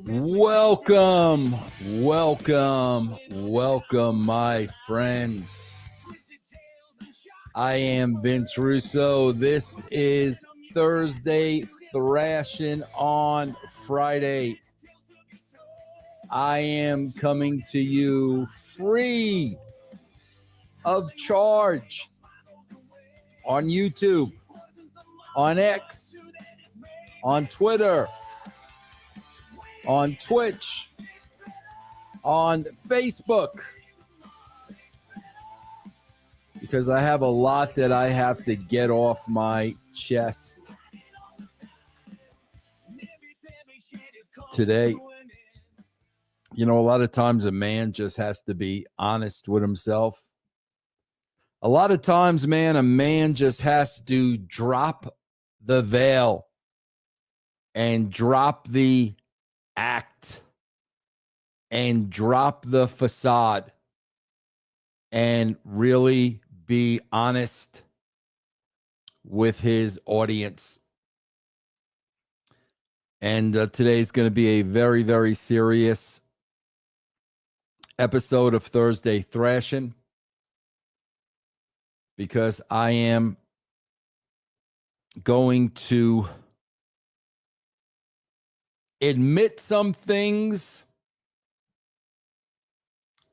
Welcome, my friends. I am Vince Russo. This is Thursday Thrashing on Friday. I am coming to you free of charge on YouTube, on X, on Twitter, on Twitch, on Facebook, because I have a lot that I have to get off my chest today. You know, a lot of times a man just has to be honest with himself. A lot of times, man, a man just has to drop the veil and drop the act and drop the facade and really be honest with his audience. And today's going to be a very, very serious episode of Thursday Thrashing, because I am going to admit some things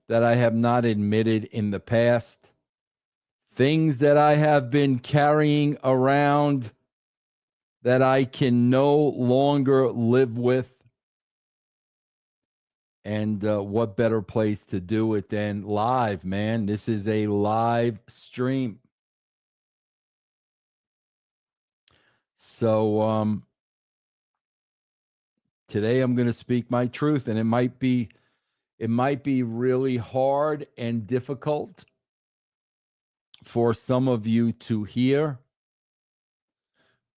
that I have not admitted in the past, things that I have been carrying around that I can no longer live with. And what better place to do it than live, man? This is a live stream. So today I'm going to speak my truth, and it might be really hard and difficult for some of you to hear.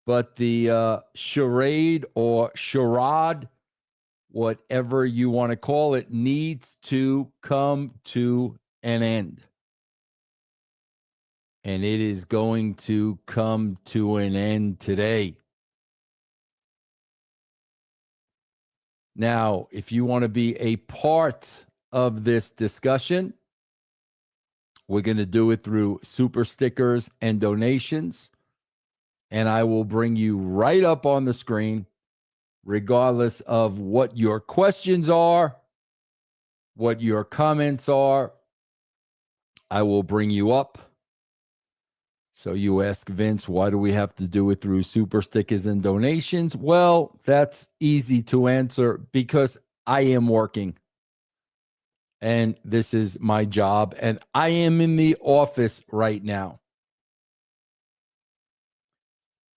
But the charade or charade, whatever you want to call it, needs to come to an end. And it is going to come to an end today. Now, if you want to be a part of this discussion, we're going to do it through super stickers and donations. And I will bring you right up on the screen, regardless of what your questions are, what your comments are. I will bring you up. So you ask, Vince, why do we have to do it through super stickers and donations? Well, that's easy to answer, because I am working. And this is my job. And I am in the office right now.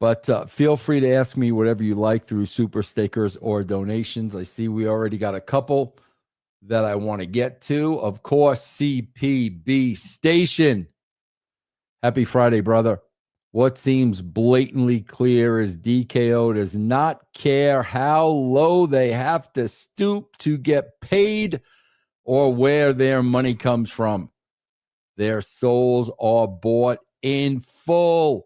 But feel free to ask me whatever you like through super stickers or donations. I see we already got a couple that I want to get to. Of course, CPB Station. Happy Friday, brother. What seems blatantly clear is DKO does not care how low they have to stoop to get paid or where their money comes from. Their souls are bought in full,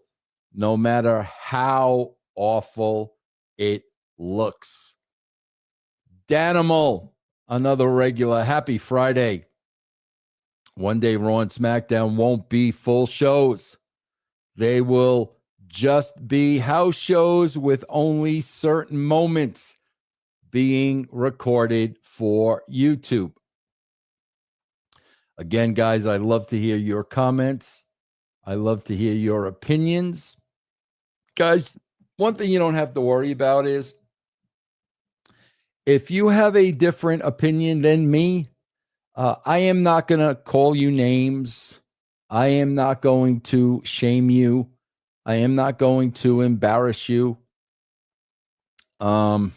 no matter how awful it looks. Danimal, another regular. Happy Friday. One day Raw and SmackDown won't be full shows. They will just be house shows with only certain moments being recorded for YouTube. Again, guys, I'd love to hear your comments. I love to hear your opinions. Guys, one thing you don't have to worry about is if you have a different opinion than me, I am not going to call you names. I am not going to shame you. I am not going to embarrass you. I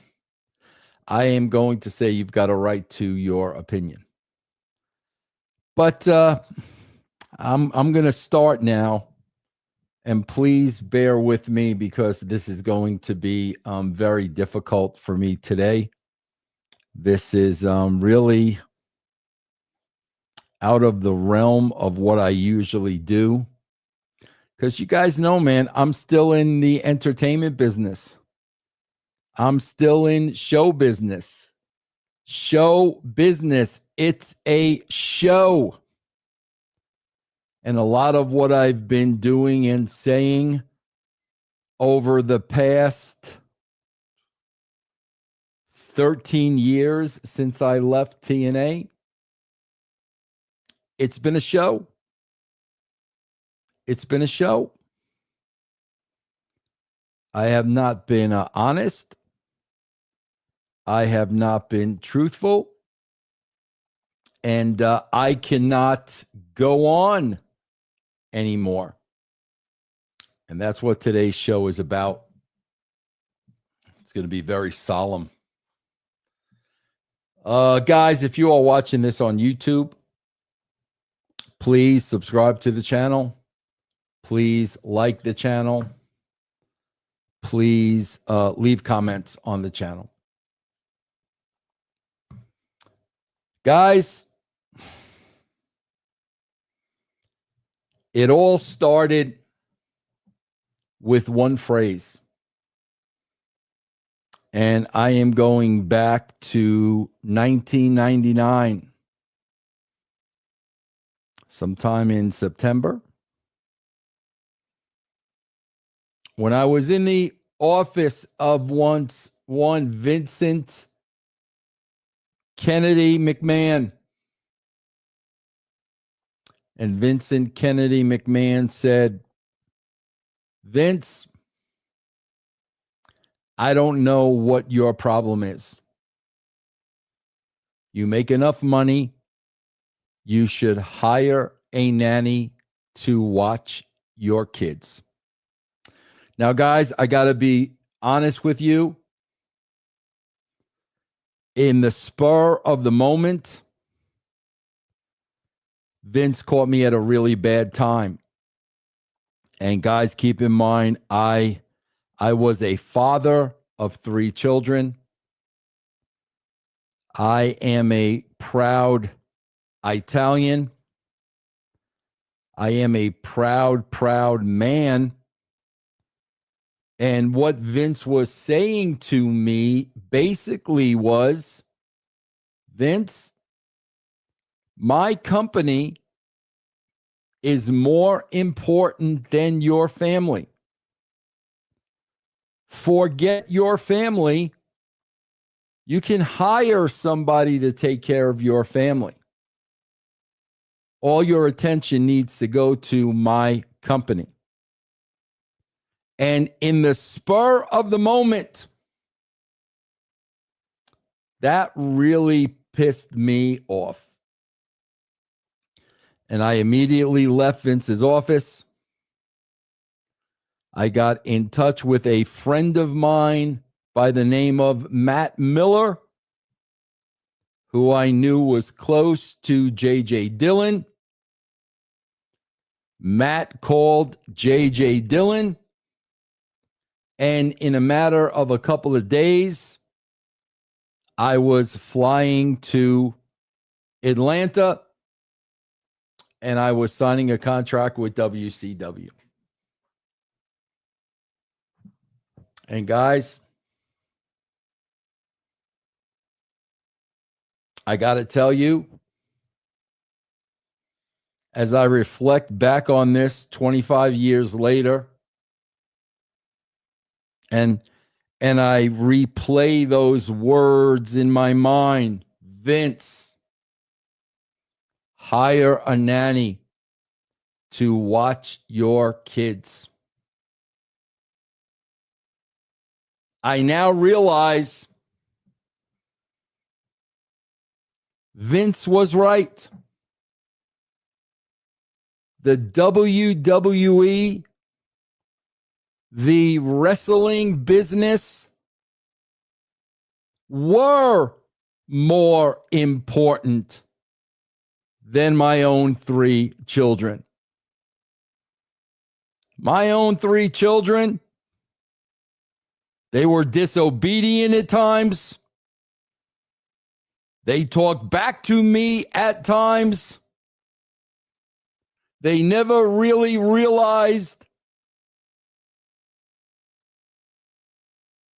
am going to say you've got a right to your opinion. But I'm going to start now. And please bear with me, because this is going to be very difficult for me today. This is really out of the realm of what I usually do. Because you guys know, man, I'm still in the entertainment business. I'm still in show business. show business. It's a show. And a lot of what I've been doing and saying over the past 13 years since I left TNA, it's been a show. It's been a show. I have not been honest. I have not been truthful. And I cannot go on anymore. And that's what today's show is about. It's going to be very solemn. Guys, if you are watching this on YouTube, please subscribe to the channel. Please like the channel. Please leave comments on the channel. Guys, it all started with one phrase. And I am going back to 1999, sometime in September, when I was in the office of one Vincent Kennedy McMahon. And Vincent Kennedy McMahon said, Vince, I don't know what your problem is. You make enough money. You should hire a nanny to watch your kids. Now, guys, I got to be honest with you. In the spur of the moment, Vince caught me at a really bad time. And guys, keep in mind, I was a father of 3 children. I am a proud Italian. I am a proud man. And what Vince was saying to me basically was, Vince, my company is more important than your family. Forget your family. You can hire somebody to take care of your family. All your attention needs to go to my company. And in the spur of the moment, that really pissed me off. And I immediately left Vince's office. I got in touch with a friend of mine by the name of Matt Miller, who I knew was close to J.J. Dillon. Matt called J.J. Dillon, and in a matter of a couple of days, I was flying to Atlanta, and I was signing a contract with WCW. And guys, I got to tell you, as I reflect back on this 25 years later, and I replay those words in my mind, Vince, hire a nanny to watch your kids. I now realize Vince was right. The WWE, the wrestling business, were more important than my own 3 children. My own 3 children, they were disobedient at times. They talked back to me at times. They never really realized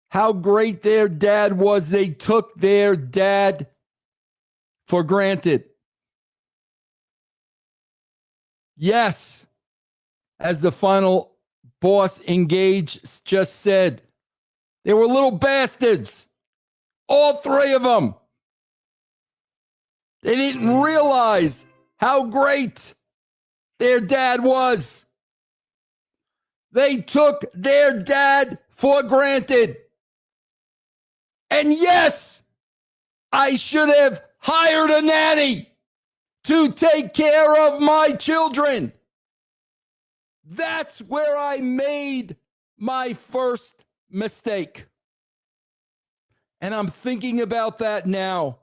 how great their dad was. They took their dad for granted. Yes, as the final boss engaged just said, they were little bastards. All three of them. They didn't realize how great their dad was. They took their dad for granted. And yes, I should have hired a nanny to take care of my children. That's where I made my first mistake. And I'm thinking about that now.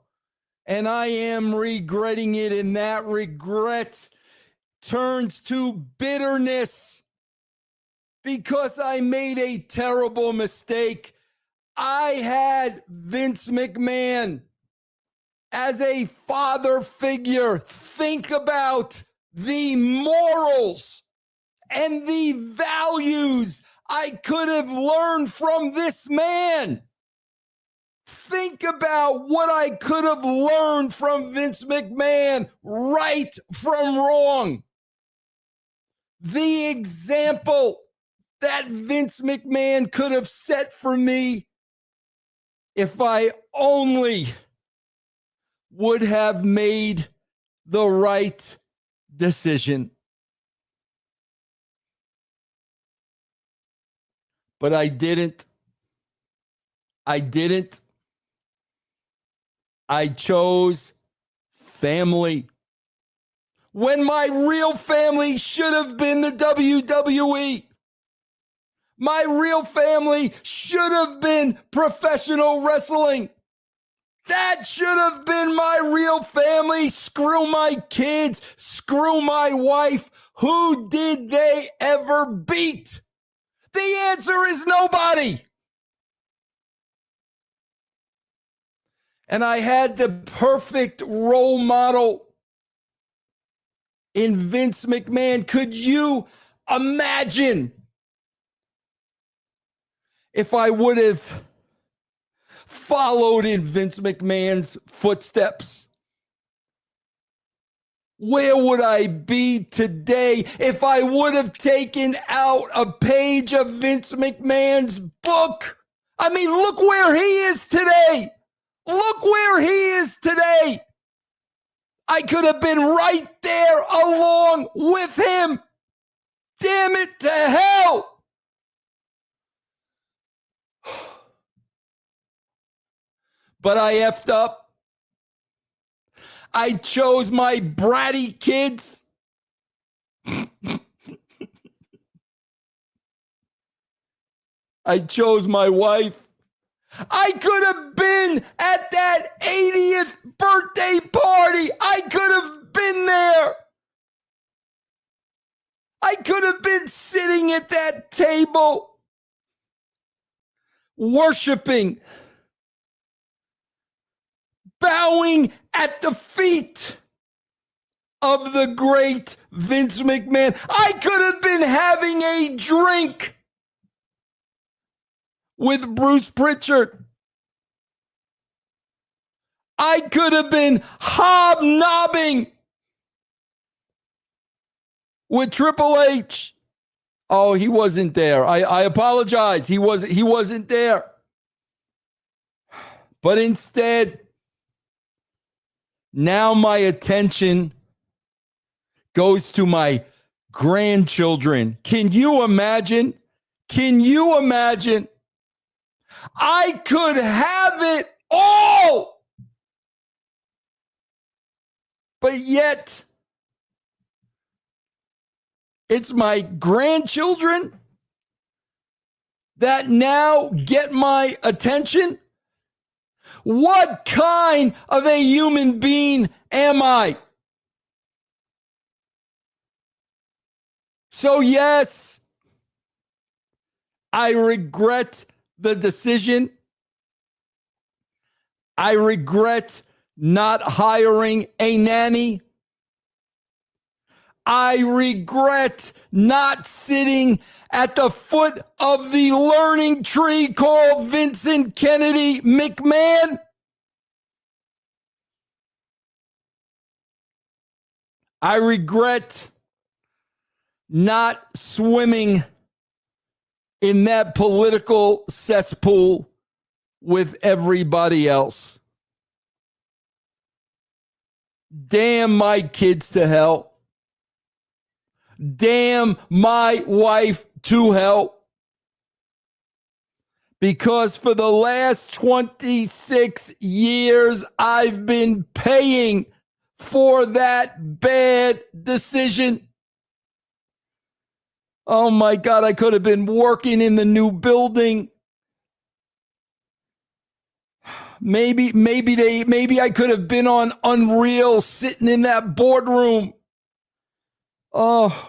And I am regretting it. And that regret turns to bitterness because I made a terrible mistake. I had Vince McMahon as a father figure. Think about the morals and the values I could have learned from this man. Think about what I could have learned from Vince McMahon, right from wrong. The example that Vince McMahon could have set for me if I only would have made the right decision. But I didn't. I chose family. When my real family should have been the WWE. My real family should have been professional wrestling. That should have been my real family. Screw my kids. Screw my wife. Who did they ever beat? The answer is nobody. And I had the perfect role model in Vince McMahon. Could you imagine if I would have followed in Vince McMahon's footsteps? Where would I be today if I would have taken out a page of Vince McMahon's book? I mean, look where he is today. Look where he is today. I could have been right there along with him. Damn it to hell. But I effed up. I chose my bratty kids. I chose my wife. I could have been at that 80th birthday party. I could have been there. I could have been sitting at that table, worshiping, bowing at the feet of the great Vince McMahon. I could have been having a drink with Bruce Pritchard. I could have been hobnobbing with Triple H. Oh, he wasn't there. I apologize. He wasn't there. But instead, now my attention goes to my grandchildren. Can you imagine? Can you imagine? I could have it all. But yet, it's my grandchildren that now get my attention. What kind of a human being am I? So yes, I regret the decision. I regret not hiring a nanny. I regret not sitting at the foot of the learning tree called Vincent Kennedy McMahon. I regret not swimming in that political cesspool with everybody else. Damn my kids to hell. Damn my wife to hell. Because for the last 26 years, I've been paying for that bad decision. Oh my God, I could have been working in the new building. Maybe I could have been on Unreal sitting in that boardroom. Oh.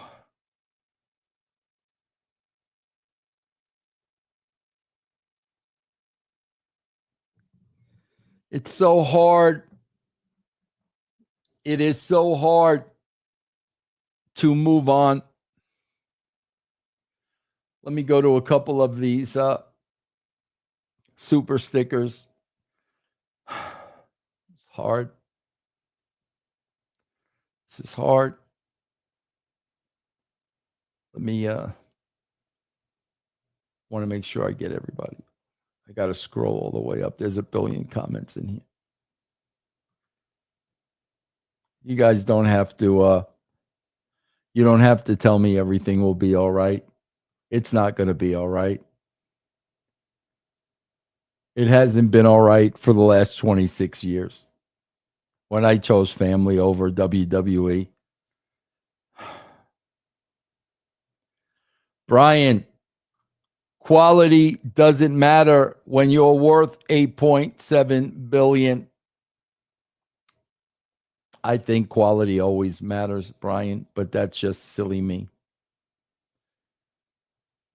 It's so hard. It is so hard to move on. Let me go to a couple of these super stickers. It's hard. This is hard. Let me want to make sure I get everybody. I got to scroll all the way up. There's a billion comments in here. You guys don't have to you don't have to tell me everything will be all right. It's not going to be all right. It hasn't been all right for the last 26 years. When I chose family over WWE. Brian, quality doesn't matter when you're worth $8.7 billion. I think quality always matters, Brian, but that's just silly me.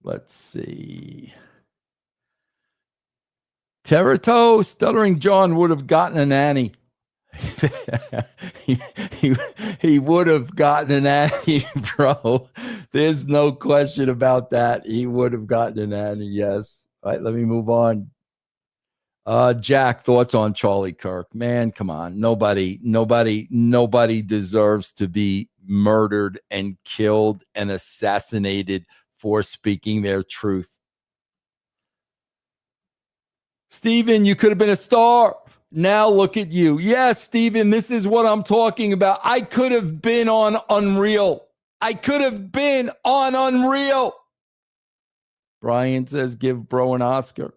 Let's see. Terrato, Stuttering John would have gotten a nanny. he would have gotten a nanny, bro. There's no question about that. He would have gotten a nanny, yes. All right, let me move on. Jack, thoughts on Charlie Kirk? Man, come on. Nobody deserves to be murdered and killed and assassinated for speaking their truth. Steven, you could have been a star. Now look at you. Yes, Steven, this is what I'm talking about. I could have been on Unreal. I could have been on Unreal. Brian says, give bro an Oscar.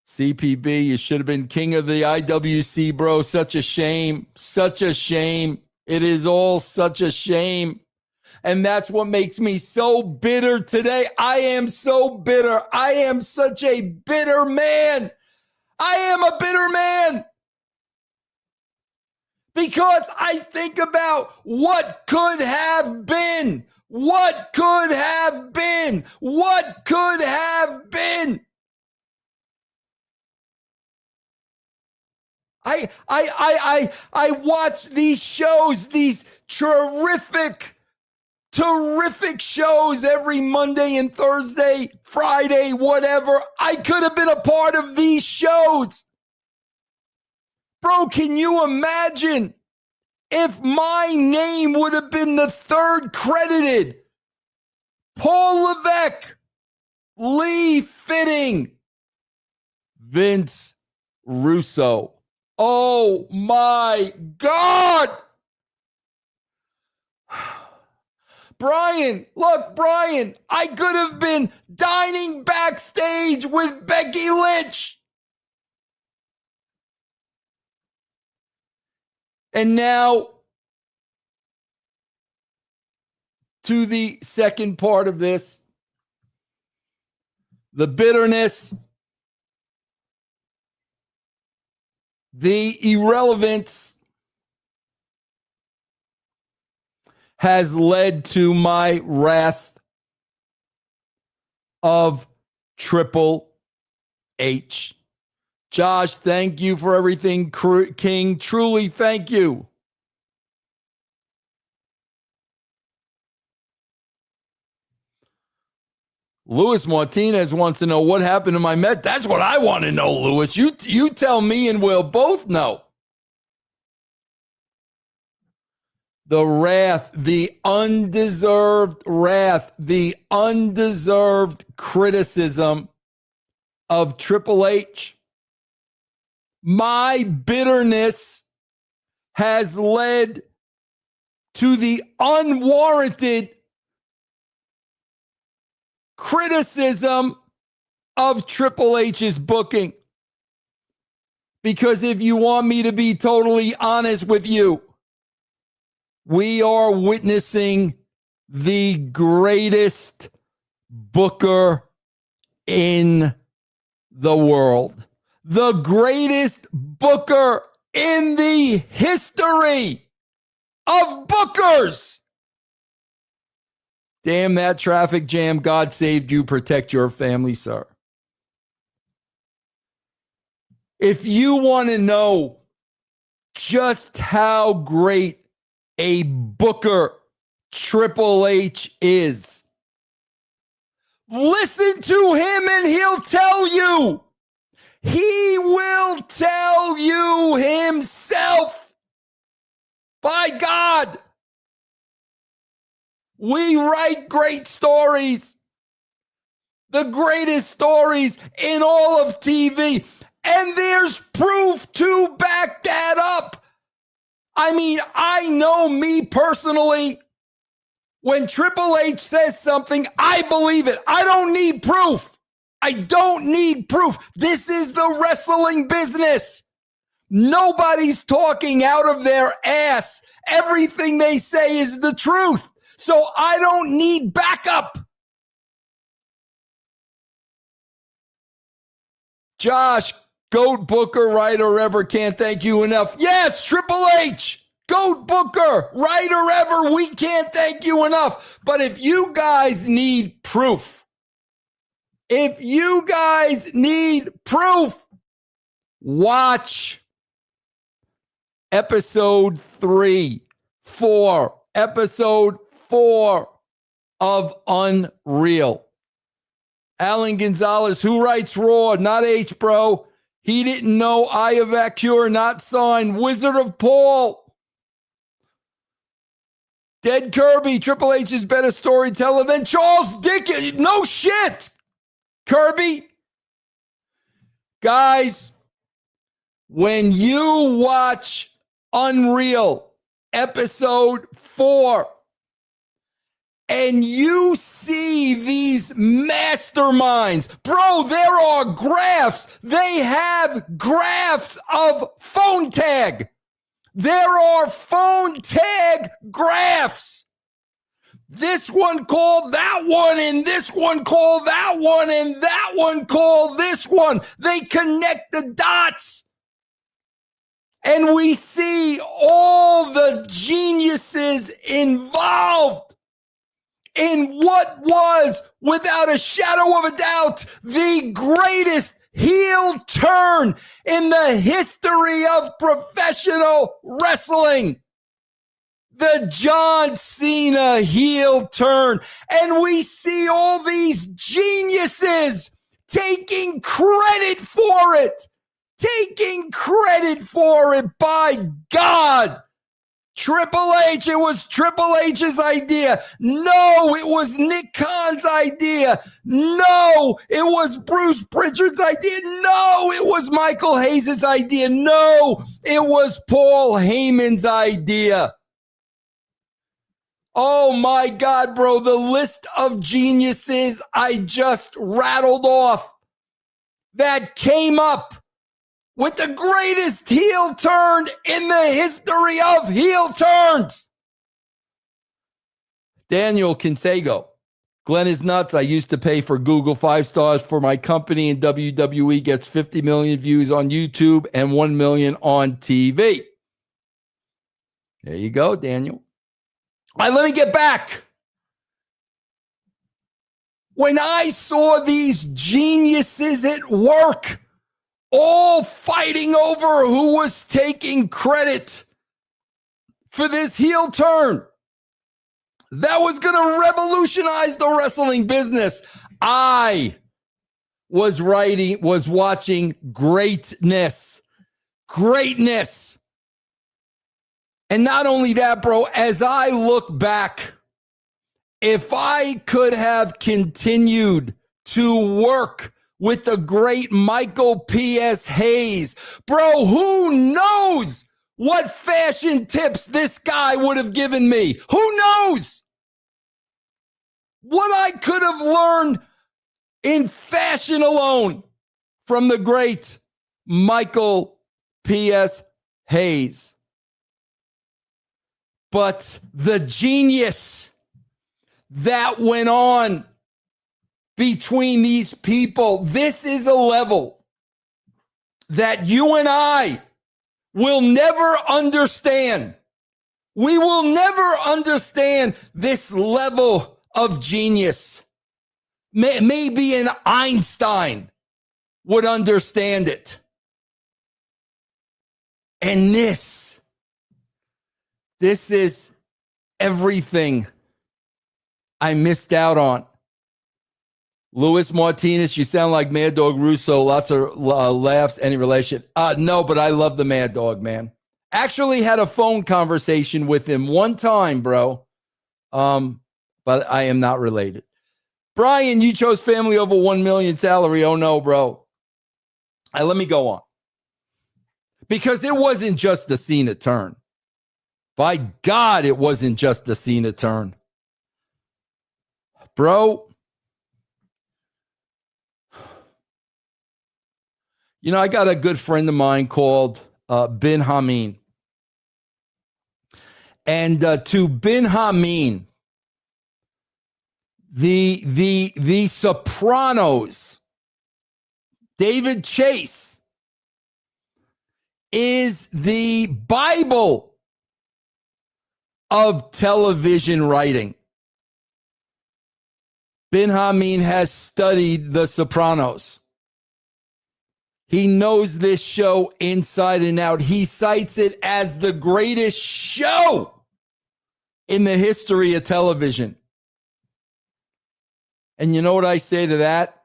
CPB, you should have been king of the IWC, bro. Such a shame. Such a shame. It is all such a shame. And that's what makes me so bitter today. I am so bitter. I am such a bitter man. I am a bitter man. Because I think about what could have been. What could have been. What could have been. I watch these shows, these terrific shows every Monday and Thursday, Friday, whatever. I could have been a part of these shows. Bro, can you imagine if my name would have been the third credited? Paul Levesque, Lee Fitting, Vince Russo. Oh my God. Brian, look, Brian, I could have been dining backstage with Becky Lynch. And now to the second part of this, the bitterness, the irrelevance has led to my wrath of Triple H. Josh, thank you for everything, King. Truly, thank you. Luis Martinez wants to know what happened to my Met. That's what I want to know, Luis. You tell me and we'll both know. The wrath, the undeserved wrath, the undeserved criticism of Triple H. My bitterness has led to the unwarranted criticism of Triple H's booking. Because if you want me to be totally honest with you, we are witnessing the greatest booker in the world. The greatest booker in the history of bookers. Damn that traffic jam. God saved you. Protect your family, sir. If you want to know just how great a booker Triple H is, listen to him and he'll tell you. He will tell you himself. By God, we write great stories, the greatest stories in all of TV, and there's proof to back that up. I mean, I know me personally, when Triple H says something, I believe it. I don't need proof. I don't need proof. This is the wrestling business. Nobody's talking out of their ass. Everything they say is the truth. So I don't need backup. Josh, GOAT Booker, writer ever, can't thank you enough. Yes, Triple H, GOAT Booker, writer ever, we can't thank you enough. But if you guys need proof, watch episode 4 of Unreal. Alan Gonzalez, who writes Raw, not H, bro. He didn't know Iovacure, not signed. Wizard of Paul. Dead Kirby, Triple H is better storyteller than Charles Dickens. No shit, Kirby. Guys, when you watch Unreal episode 4 and you see these masterminds, bro, there are graphs. They have graphs of phone tag. There are phone tag graphs. This one called that one, and this one called that one, and that one called this one. They connect the dots. And we see all the geniuses involved in what was, without a shadow of a doubt, the greatest heel turn in the history of professional wrestling. The John Cena heel turn. And we see all these geniuses taking credit for it. By God. Triple H, it was Triple H's idea. No, it was Nick Khan's idea. No, it was Bruce Pritchard's idea. No, it was Michael Hayes' idea. No, it was Paul Heyman's idea. Oh my God, bro, the list of geniuses I just rattled off that came up with the greatest heel turn in the history of heel turns. Daniel Kinsego. Glenn is nuts. I used to pay for Google 5 stars for my company, and WWE gets 50 million views on YouTube and 1 million on TV. There you go, Daniel. All right, let me get back. When I saw these geniuses at work, all fighting over who was taking credit for this heel turn that was going to revolutionize the wrestling business, I was watching greatness. Greatness. And not only that, bro, as I look back, if I could have continued to work with the great Michael P.S. Hayes, bro, who knows what fashion tips this guy would have given me? Who knows what I could have learned in fashion alone from the great Michael P.S. Hayes. But the genius that went on between these people, this is a level that you and I will never understand. We will never understand this level of genius. Maybe an Einstein would understand it. And this is everything I missed out on. Luis Martinez, you sound like Mad Dog Russo. Lots of laughs. Any relation? No, but I love the Mad Dog, man. Actually had a phone conversation with him one time, bro. But I am not related. Brian, you chose family over 1 million salary. Oh, no, bro. Let me go on. Because it wasn't just the Cena turn. By God, it wasn't just the Cena turn. Bro, you know, I got a good friend of mine called Bin Hameen. And to Bin Hameen, the Sopranos, David Chase, is the Bible of television writing. Bin Hameen has studied The Sopranos. He knows this show inside and out. He cites it as the greatest show in the history of television. And you know what I say to that?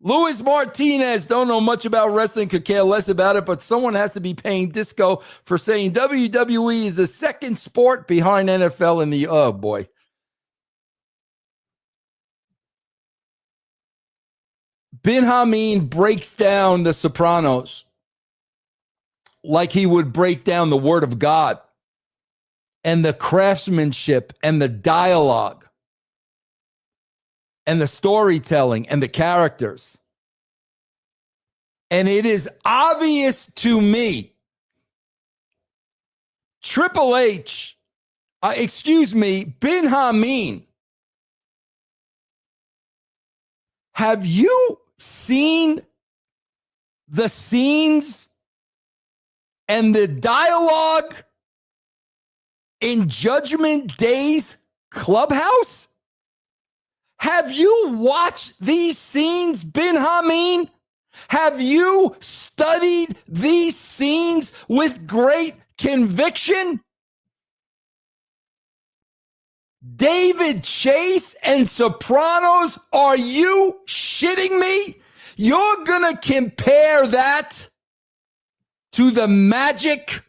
Luis Martinez, don't know much about wrestling, could care less about it, but someone has to be paying Disco for saying WWE is a second sport behind NFL in the, oh boy. Bin Hameen breaks down The Sopranos like he would break down the Word of God and the craftsmanship and the dialogue and the storytelling and the characters. And it is obvious to me, Triple H, Bin Hameen, have you seen the scenes and the dialogue in Judgment Day's clubhouse? Have you watched these scenes, Bin Hameen? Have you studied these scenes with great conviction? David Chase and Sopranos, are you shitting me? You're going to compare that to the magic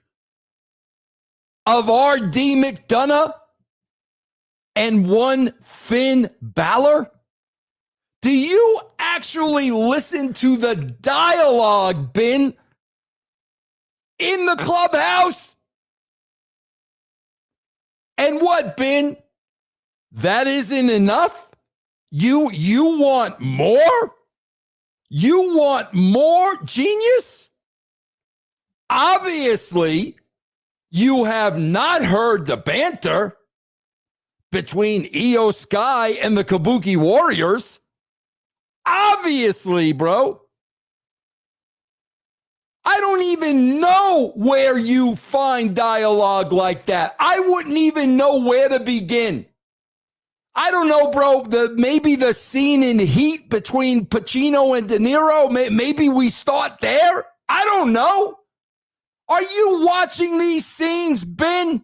of R.D. McDonough and one Finn Balor? Do you actually listen to the dialogue, Bin, in the clubhouse? And what, Bin? That isn't enough? You want more? You want more, genius? Obviously, you have not heard the banter between Io Sky and the Kabuki Warriors. Obviously, bro. I don't even know where you find dialogue like that. I wouldn't even know where to begin. I don't know, bro. Maybe the scene in Heat between Pacino and De Niro, maybe we start there. I don't know. Are you watching these scenes, Ben?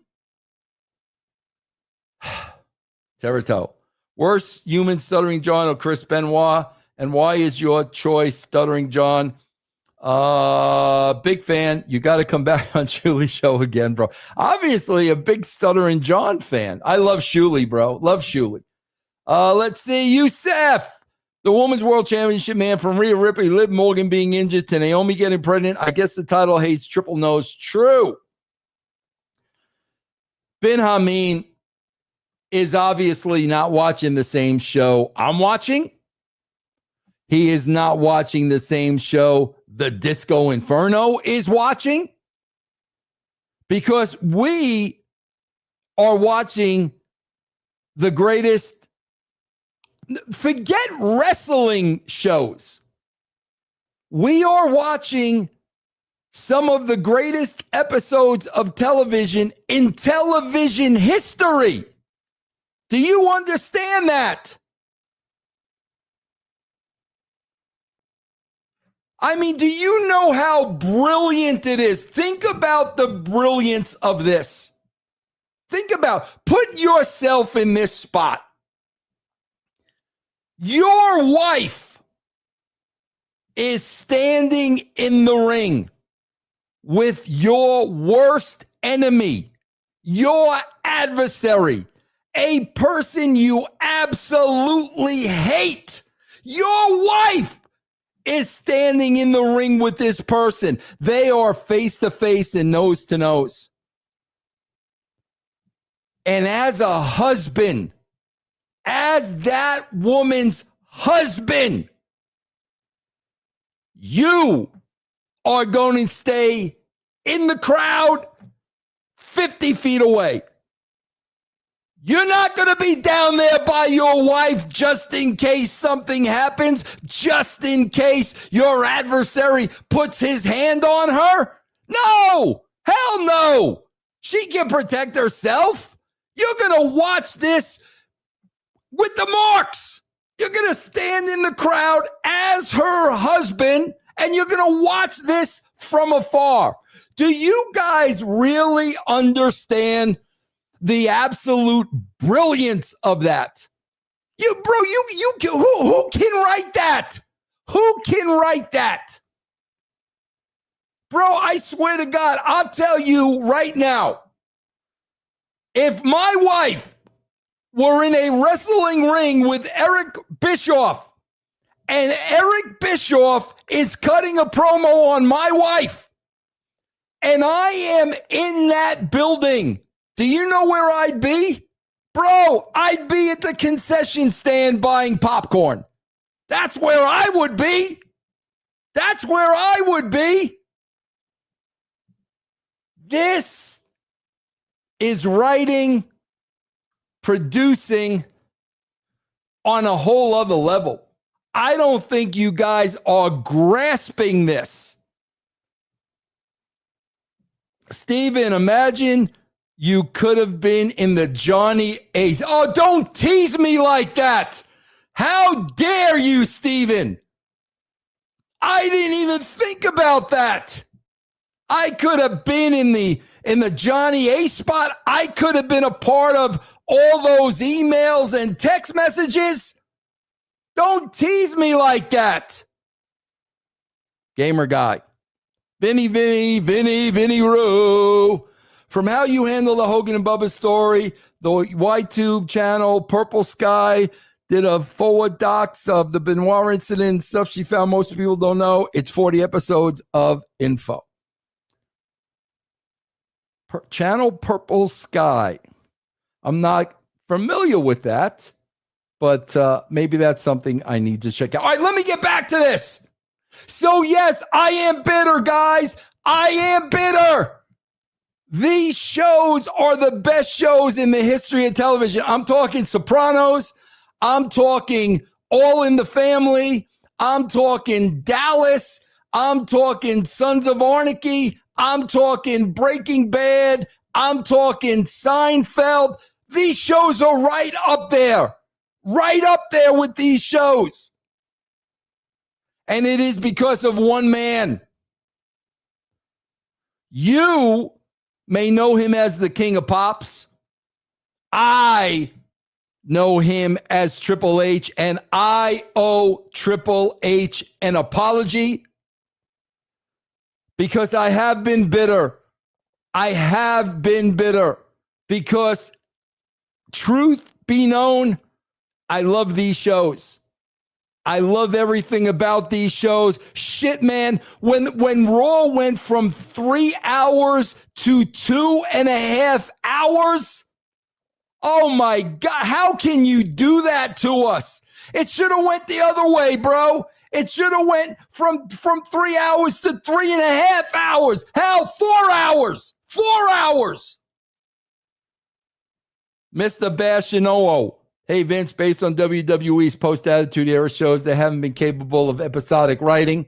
Terito, Worst human, Stuttering John or Chris Benoit? And why is your choice Stuttering John? Big fan. You got to come back on Shuli's show again, bro. Obviously, a big Stuttering John fan. I love Shuli, bro. Love Shuli. Let's see. Youssef, the Women's World Championship man, from Rhea Ripley, Liv Morgan being injured to Naomi getting pregnant. I guess the title hates triple nose. True. Ben Hameen is obviously not watching the same show I'm watching. He is not watching the same show the Disco Inferno is watching, because we are watching the greatest, forget wrestling shows. We are watching some of the greatest episodes of television in television history. Do you understand that? I mean, do you know how brilliant it is? Think about the brilliance of this. Put yourself in this spot. Your wife is standing in the ring with your worst enemy, your adversary, a person you absolutely hate. Your wife is standing in the ring with this person. They are face to face and nose to nose. And as a husband, as that woman's husband, you are going to stay in the crowd 50 feet away. You're not going to be down there by your wife just in case something happens, just in case your adversary puts his hand on her. No, hell no. She can protect herself. You're going to watch this with the marks. You're going to stand in the crowd as her husband, and you're going to watch this from afar. Do you guys really understand the absolute brilliance of that? Who can write that? Who can write that? Bro, I swear to God, I'll tell you right now, if my wife were in a wrestling ring with Eric Bischoff, and Eric Bischoff is cutting a promo on my wife, and I am in that building, do you know where I'd be? Bro, I'd be at the concession stand buying popcorn. That's where I would be. That's where I would be. This is writing, producing on a whole other level. I don't think you guys are grasping this. Steven, imagine you could have been in the Johnny Ace. Oh, don't tease me like that. How dare you, Steven? I didn't even think about that. I could have been in the Johnny Ace spot. I could have been a part of all those emails and text messages. Don't tease me like that. Gamer guy. Vinny Roo. From how you handle the Hogan and Bubba story, the YTube channel, Purple Sky, did a forward docs of the Benoit incident, stuff she found most people don't know. It's 40 episodes of info. Channel Purple Sky. I'm not familiar with that, but maybe that's something I need to check out. All right, let me get back to this. So yes, I am bitter, guys. I am bitter. These shows are the best shows in the history of television. I'm talking Sopranos. I'm talking All in the Family. I'm talking Dallas. I'm talking Sons of Anarchy. I'm talking Breaking Bad. I'm talking Seinfeld. These shows are right up there with these shows. And it is because of one man. You may know him as the King of Pops. I know him as Triple H, and I owe Triple H an apology because I have been bitter. I have been bitter because, truth be known, I love these shows. I love everything about these shows. Shit, man, when Raw went from 3 hours to 2.5 hours, oh my God, how can you do that to us? It should have went the other way, bro. It should have went from 3 hours to 3.5 hours. Hell, 4 hours. 4 hours. Mr. Bashinoo. Hey, Vince, based on WWE's post-Attitude Era shows, they haven't been capable of episodic writing.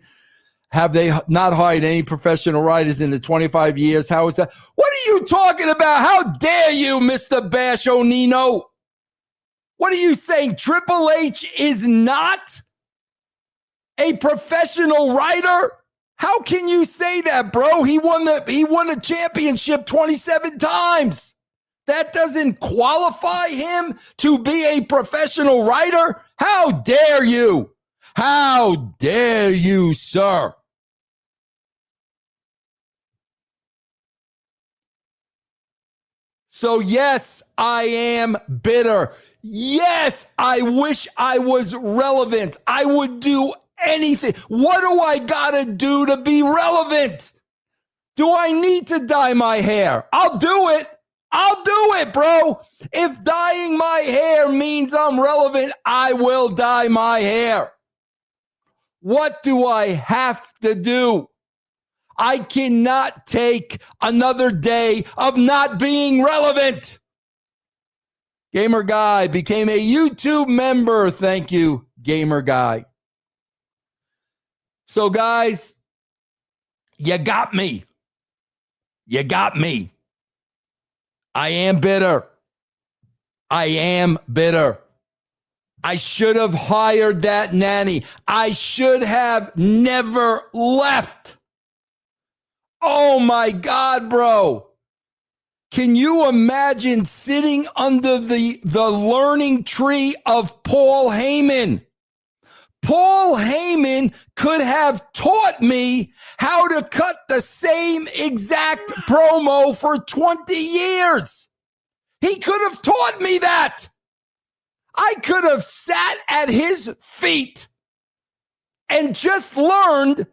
Have they not hired any professional writers in the 25 years? How is that? What are you talking about? How dare you, Mr. Bashonino? What are you saying? Triple H is not a professional writer? How can you say that, bro? He won the championship 27 times. That doesn't qualify him to be a professional writer? How dare you? How dare you, sir? So yes, I am bitter. Yes, I wish I was relevant. I would do anything. What do I gotta do to be relevant? Do I need to dye my hair? I'll do it. I'll do it, bro. If dyeing my hair means I'm relevant, I will dye my hair. What do I have to do? I cannot take another day of not being relevant. Gamer Guy became a YouTube member. Thank you, Gamer Guy. So, guys, you got me. You got me. I am bitter. I am bitter. I should have hired that nanny. I should have never left. Oh my God, bro. Can you imagine sitting under the learning tree of Paul Heyman? Paul Heyman could have taught me how to cut the same exact promo for 20 years. He could have taught me that. I could have sat at his feet and just learned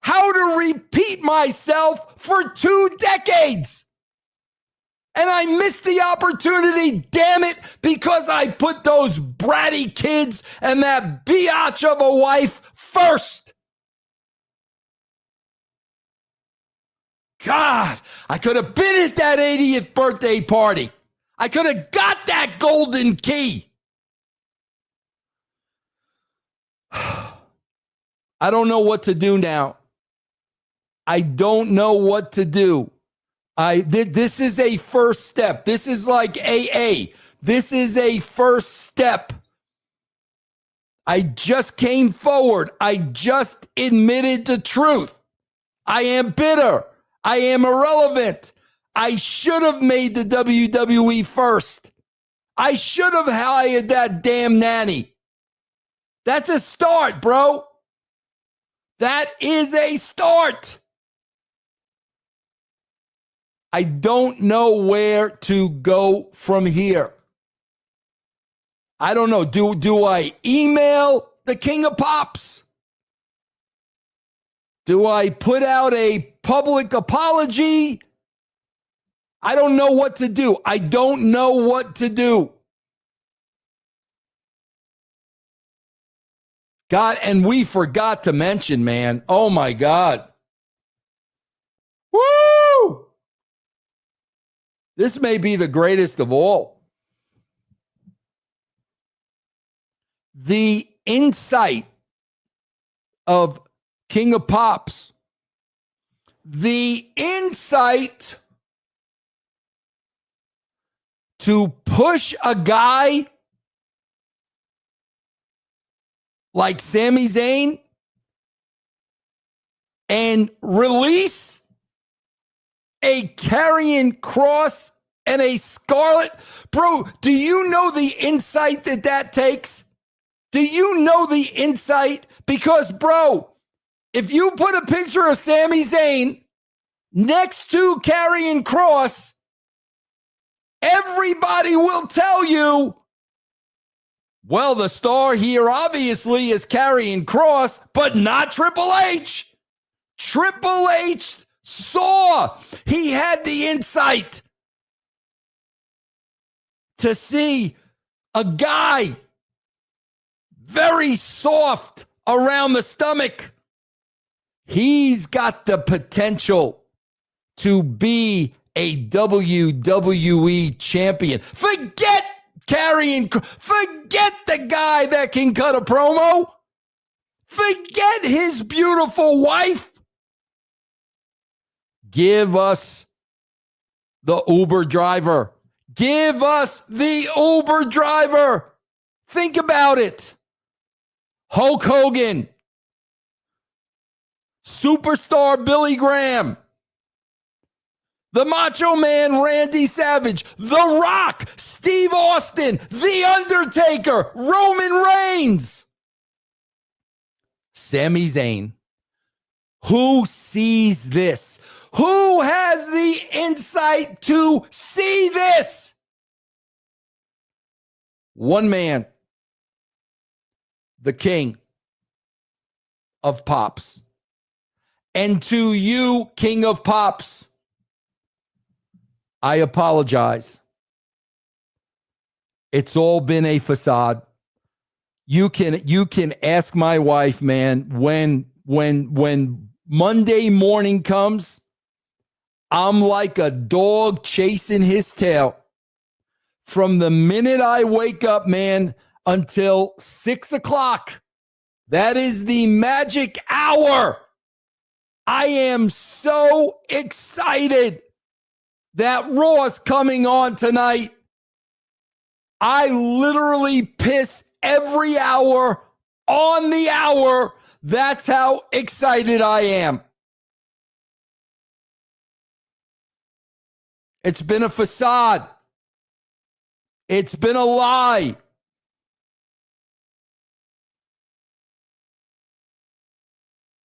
how to repeat myself for 2 decades. And I missed the opportunity, damn it, because I put those bratty kids and that biatch of a wife first. God, I could have been at that 80th birthday party. I could have got that golden key. I don't know what to do now. I don't know what to do. This is a first step. This is like AA. This is a first step. I just came forward. I just admitted the truth. I am bitter. I am irrelevant. I should have made the WWE first. I should have hired that damn nanny. That's a start, bro. That is a start. I don't know where to go from here. I don't know. Do I email the King of Pops? Do I put out a public apology? I don't know what to do. I don't know what to do. God, and we forgot to mention, man. Oh my God. Woo! This may be the greatest of all. The insight of King of Pops. The insight to push a guy like Sami Zayn and release a Karrion Kross and a scarlet. Bro, do you know the insight that takes? Do you know the insight? Because, bro, if you put a picture of Sami Zayn next to Karrion Kross, everybody will tell you, well, the star here obviously is Karrion Kross, but not Triple H. Triple H saw. He had the insight to see a guy very soft around the stomach. He's got the potential to be a WWE champion. Forget forget the guy that can cut a promo. Forget his beautiful wife. Give us the Uber driver. Give us the Uber driver. Think about it. Hulk Hogan, superstar Billy Graham, the Macho Man Randy Savage, The Rock, Steve Austin, The Undertaker, Roman Reigns, Sami Zayn. Who sees this? Who has the insight to see this? One man, the king of pops. And to you, king of pops, I apologize. It's all been a facade. You can ask my wife, man, when Monday morning comes, I'm like a dog chasing his tail. From the minute I wake up, man, until 6 o'clock. That is the magic hour. I am so excited that Raw's coming on tonight. I literally piss every hour on the hour. That's how excited I am. It's been a facade. It's been a lie.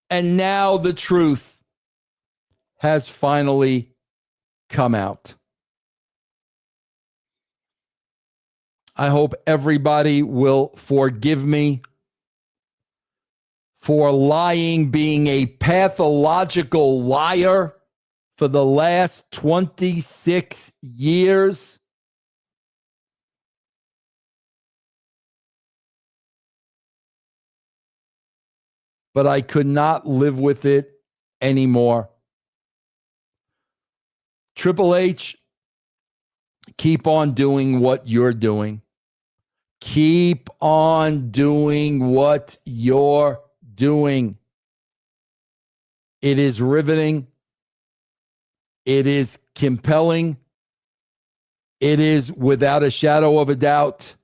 And now the truth has finally come out. I hope everybody will forgive me for lying, being a pathological liar for the last 26 years. But I could not live with it anymore. Triple H, keep on doing what you're doing. Keep on doing what you're doing. It is riveting. It is compelling. It is, without a shadow of a doubt,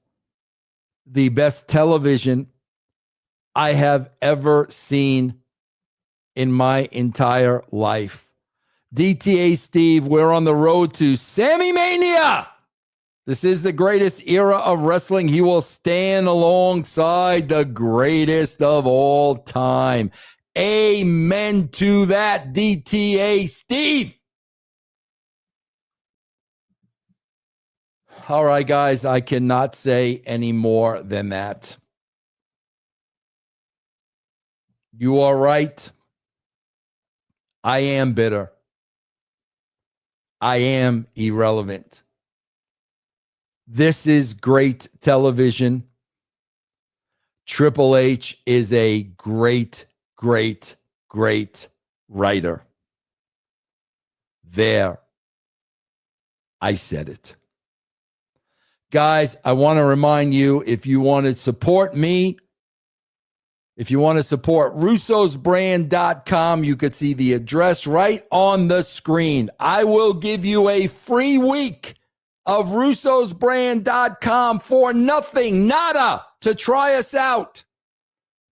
the best television I have ever seen in my entire life. DTA Steve, we're on the road to Sammy Mania. This is the greatest era of wrestling. He will stand alongside the greatest of all time. Amen to that, DTA Steve. All right, guys, I cannot say any more than that. You are right. I am bitter. I am irrelevant. This is great television. Triple H is a great, great, great writer. There, I said it. Guys, I want to remind you, if you want to support me, if you want to support russosbrand.com, you could see the address right on the screen. I will give you a free week of russosbrand.com for nothing, nada, to try us out.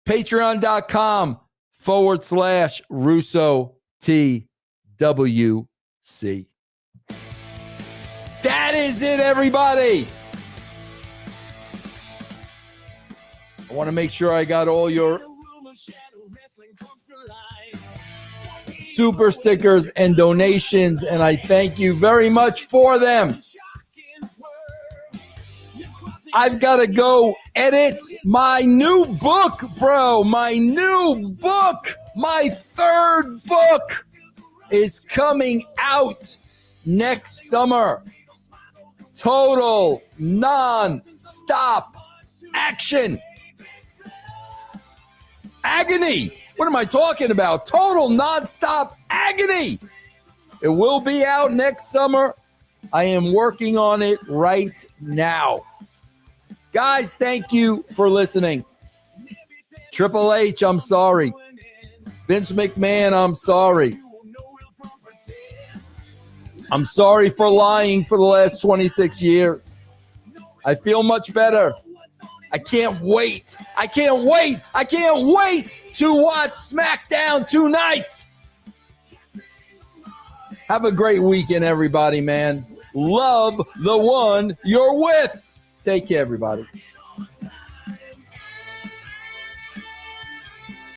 Patreon.com/Russo TWC. That is it, everybody. I want to make sure I got all your super stickers and donations, and I thank you very much for them. I've got to go edit my new book, bro. My new book, my third book is coming out next summer. Total non-stop action. Agony. What am I talking about? Total non-stop agony. It will be out next summer. I am working on it right now. Guys, thank you for listening. Triple H, I'm sorry. Vince McMahon, I'm sorry. I'm sorry for lying for the last 26 years. I feel much better. I can't wait. I can't wait to watch SmackDown tonight. Have a great weekend, everybody, man. Love the one you're with. Take care, everybody.